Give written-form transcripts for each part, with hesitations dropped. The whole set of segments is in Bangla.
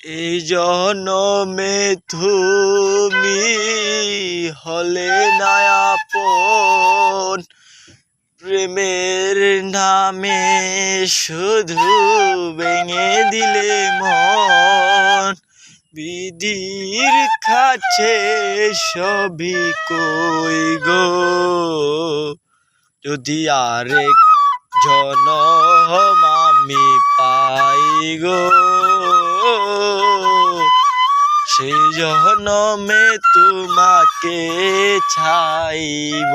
এই জনমে তুমি হলে না আপন, প্রেমের নামে শুধু ভেঙে দিলে মন। বিধির কাছে সবই কই গো, যদি আরেক জনম আমি পাই গো, সেই জনমে তোমাকে চাইব।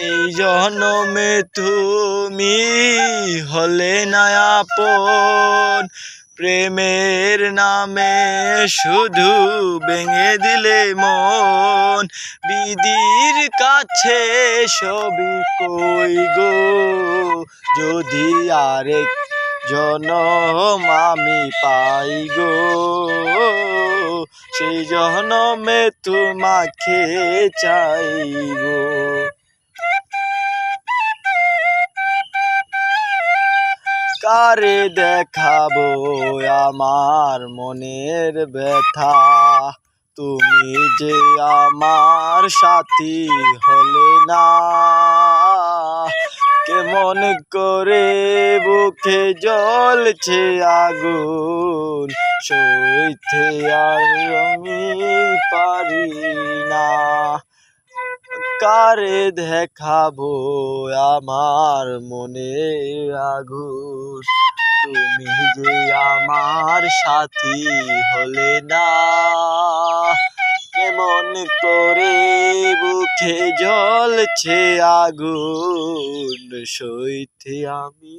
এই জনমে তুমি হলে না আপন, প্রেমের নামে শুধু ভেঙে দিলে মন। বিধির কাছে সবই কই গো, যদি আরেক জনম আমি পাই গো, সেই জনমে তোমাকে চাইব। কারে দেখাবো আমার মনের ব্যথা, তুমি যে আমার সাথী হলে না। কেমন করে বুকে জ্বলছে আগুন, সইতে আর আমি পারি না। কারে দেখাবো আমার মনের আগুন, তুমি যে আমার সাথী হলে না। কেমন করে বুকে জ্বলছে আগুন, সইতে আমি